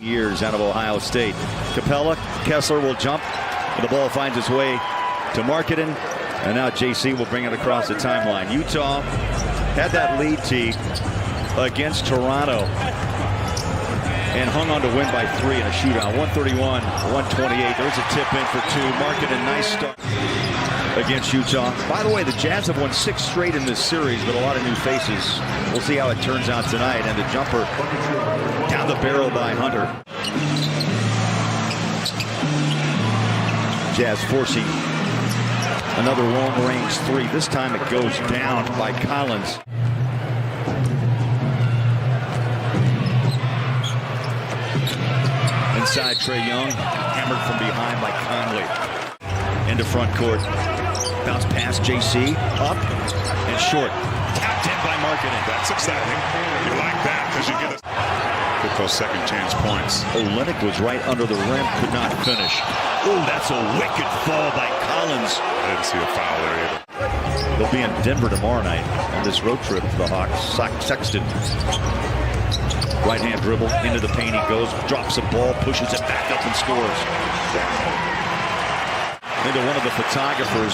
years out of Ohio State. Capella, Kessler will jump, and the ball finds its way to Marketing, and now JC will bring it across the timeline. Utah had that lead against Toronto and hung on to win by 3 in a shootout. 131-128. There's a tip in for 2. Marketing, nice start against Utah. By the way, the Jazz have won 6 straight in this series, but a lot of new faces. We'll see how it turns out tonight. And the jumper down the barrel by Hunter. Jazz forcing another long-range 3. This time it goes down by Collins. Inside Trae Young, hammered from behind by Conley. Into front court. Bounce pass, JC, up and short. Tapped in by Marketing. That's exciting. You like that because you get those second chance points. Olynyk was right under the rim, could not finish. Oh, that's a wicked fall by Collins. I didn't see a foul there either. They'll be in Denver tomorrow night on this road trip to the Hawks. Sexton. Right hand dribble, into the paint he goes, drops a ball, pushes it back up and scores. Into one of the photographers,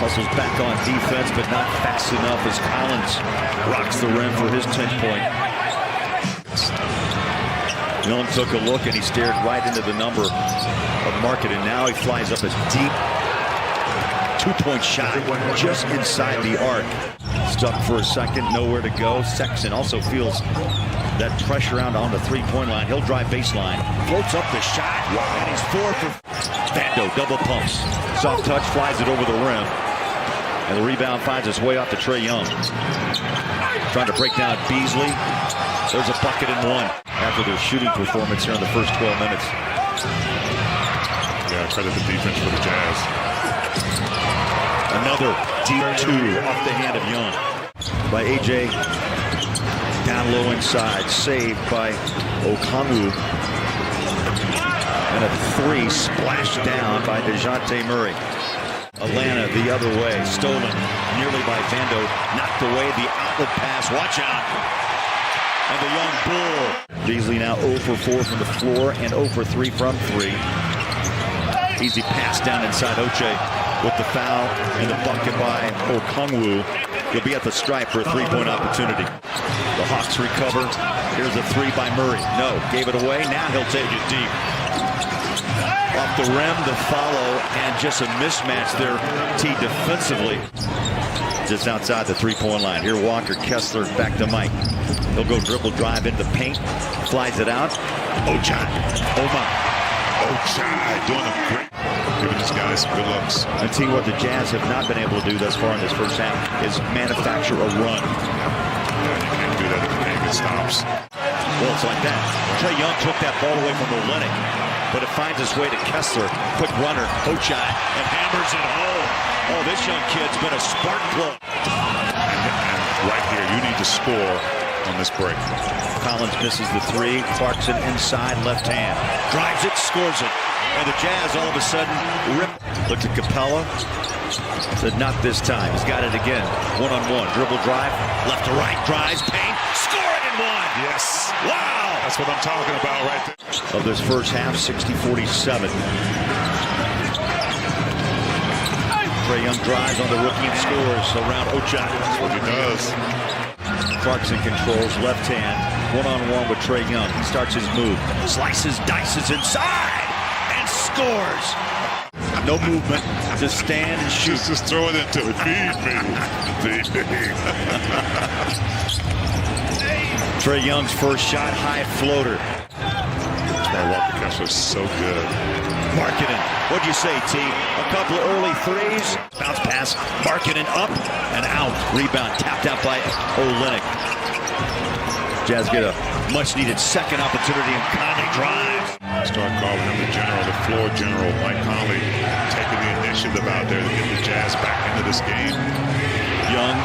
hustles back on defense, but not fast enough as Collins rocks the rim for his 10-point. Young took a look and he stared right into the number of Marketing. Now he flies up a deep 2-point shot just inside the arc. Stuck for a second, nowhere to go. Sexton also feels that pressure out on the 3-point line. He'll drive baseline, floats up the shot, and he's 4 for Vando. Double pumps, soft touch, flies it over the rim, and the rebound finds its way off to Trae Young. Trying to break down Beasley. There's a bucket and 1 after their shooting performance here in the first 12 minutes. Yeah, credit the defense for the Jazz. Another deep 2 off the hand of Young by AJ. Down low inside, saved by Okongwu. And a 3 splashed down by DeJounte Murray. Atlanta the other way, stolen nearly by Vando, knocked away the outlet pass. Watch out! And the young Bull. Beasley now 0 for 4 from the floor and 0 for 3 from 3. Easy pass down inside Oche with the foul and the bucket by Okongwu. He'll be at the stripe for a 3-point opportunity. The Hawks recover. Here's a 3 by Murray. No, gave it away. Now he'll take it deep. Off the rim, the follow, and just a mismatch there, T defensively. Just outside the 3-point line. Here Walker, Kessler, back to Mike. He'll go dribble drive into the paint. Flies it out. Ochai. Ochai doing a great. Giving these guys some good looks. And see what the Jazz have not been able to do thus far in this first half is manufacture a run. Yeah, you can't do that if the game gets stops. Well, it's like that. Trae Young took that ball away from Olynyk, but it finds its way to Kessler. Quick runner, Ochai, and hammers it home. Oh, this young kid's been a spark plug. And right here, you need to score on this break. Collins misses the 3. Clarkson inside, left hand. Drives it, scores it. And the Jazz all of a sudden rip. Looked at Capella. Said not this time. He's got it again. 1-on-1. Dribble drive. Left to right. Drives. Paint. Score it in 1. Yes. Wow. That's what I'm talking about right there. Of this first half, 60-47. Trae Young drives on the rookie and scores around Ochai. That's what he does. Clarkson controls left hand. 1-on-1 with Trae Young. He starts his move. Slices, dices inside. Scores. No movement. Just stand and shoot. Just throw it into it. Feed me. Feed me. Trae Young's first shot, high floater. That's why Walker Kessler's so good. Marketing. What'd you say, T? A couple of early 3s. Bounce pass. Marketing up and out. Rebound tapped out by Olynyk. Jazz get a much-needed second opportunity and Conley drives. Start calling him the general, the floor general. Mike Conley taking the initiative out there to get the Jazz back into this game. Young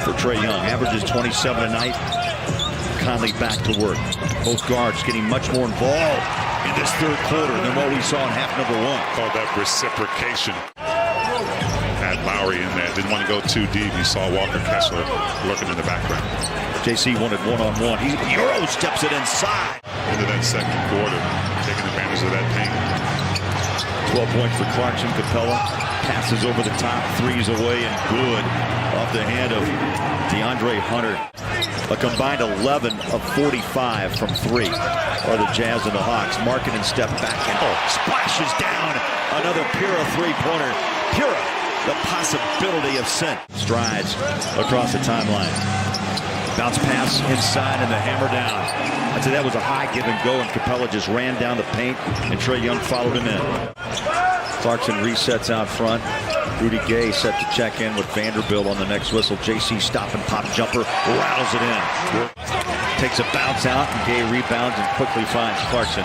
for Trae Young. Averages 27 a night. Conley back to work. Both guards getting much more involved in this third quarter than what we saw in half number 1. Call that reciprocation. Pat Lowry Lowry in there. Didn't want to go too deep. He saw Walker Kessler lurking in the background. JC wanted one-on-one. He Euro steps it inside. Into that second quarter, taking advantage of that paint. 12 points for Clarkson. Capella passes over the top, threes away and good off the hand of DeAndre Hunter. A combined 11 of 45 from three are the Jazz and the Hawks. Markkanen step back and splashes down another Pura three-pointer. Pura, the possibility of scent. Strides across the timeline. Bounce pass inside and the hammer down. I'd say that was a high give and go, and Capella just ran down the paint, and Trae Young followed him in. Clarkson resets out front. Rudy Gay set to check in with Vanderbilt on the next whistle. JC stop and pop jumper, rattles it in. Takes a bounce out, and Gay rebounds and quickly finds Clarkson.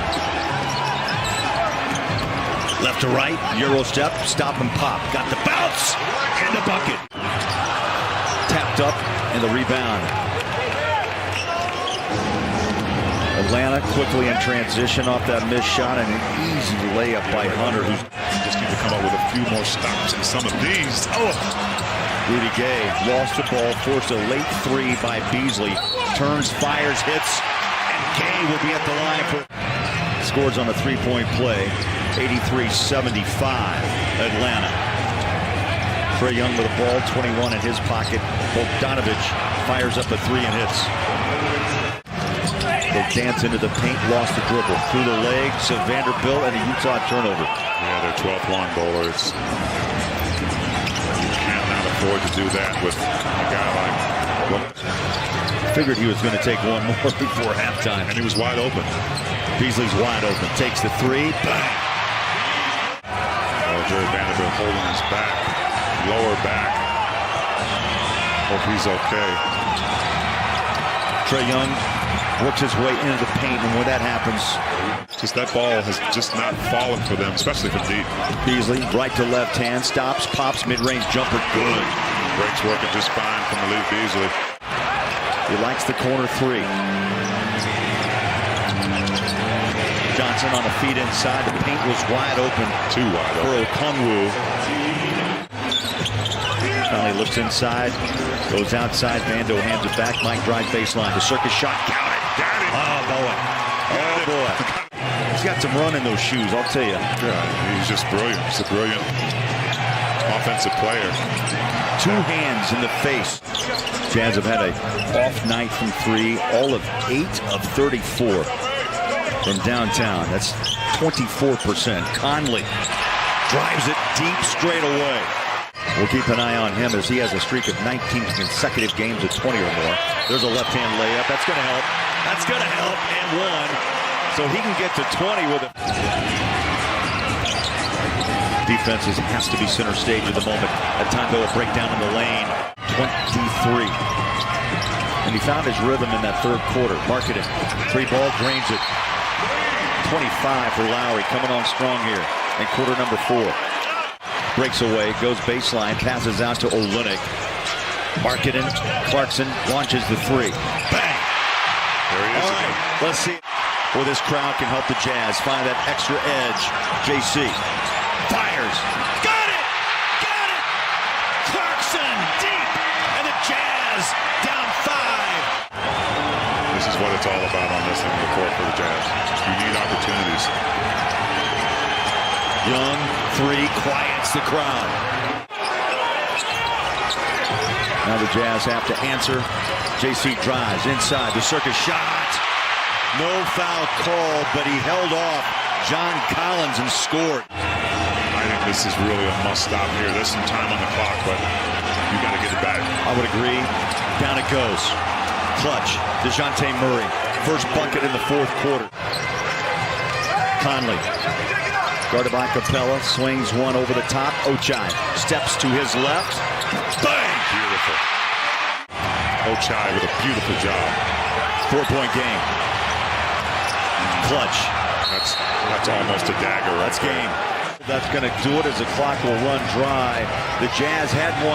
Left to right, Euro step, stop and pop. Got the bounce and the bucket. Tapped up and the rebound. Atlanta quickly in transition off that missed shot, and an easy layup by Hunter, who's Just need to come up with a few more stops in some of these. Rudy Gay lost the ball, forced a late three by Beasley. Turns, fires, hits, and Gay will be at the line for scores on a three-point play. 83-75 Atlanta. Trae Young with the ball, 21 in his pocket. Bogdanovich fires up a three and hits. They dance into the paint, lost the dribble. Through the legs of Vanderbilt and a Utah turnover. Yeah, their 12th long bowler. You cannot afford to do that with a guy like... Figured he was going to take one more before halftime. And he was wide open. Beasley's wide open. Takes the three. Bang! Oh, Jared Vanderbilt holding his back. Lower back. Hope he's okay. Trae Young works his way into the paint, and when that happens, just that ball has just not fallen for them, especially from deep. Beasley, right to left hand, stops, pops, mid-range jumper, good. Breaks working just fine from Malik Beasley. He likes the corner three. Johnson on the feet inside. The paint was wide open. Too wide open. For Okongwu. Finally looks inside, goes outside. Vando hands it back. Mike drive baseline. The circus shot, count it. Got it. Oh boy. Oh boy. He's got some run in those shoes, I'll tell you. Yeah, he's just brilliant. He's a brilliant offensive player. Two hands in the face. Jazz have had a off night from three, all of 8 of 34 from downtown. That's 24%. Conley drives it deep straight away. We'll keep an eye on him as he has a streak of 19 consecutive games of 20 or more. There's a left-hand layup. That's going to help. That's going to help. And one. So he can get to 20 with it. Defense has to be center stage at the moment. At time they'll break down in the lane. 23. And he found his rhythm in that third quarter. Markkanen. Three ball, drains it. 25 for Lowry, coming on strong here in quarter number 4. Breaks away, goes baseline, passes out to Olynyk. Markkanen, Clarkson launches the three. Bang! There he is. All right, let's see where this crowd can help the Jazz find that extra edge. JC fires. Got it! Got it! Clarkson deep! And the Jazz down 5. This is what it's all about on this end of the court for the Jazz. You need opportunities. Young, three, quiets the crowd. Now the Jazz have to answer. JC drives inside, the circus shot. No foul call, but he held off John Collins and scored. I think this is really a must stop here. There's some time on the clock, but you got to get it back. I would agree. Down it goes. Clutch, DeJounte Murray. First bucket in the fourth quarter. Conley. Guarded by Capella, swings one over the top. Ochai steps to his left. Bang! Beautiful. Ochai with a beautiful job. 4-point game. Clutch. That's almost a dagger. That's game. That's going to do it as the clock will run dry. The Jazz had one.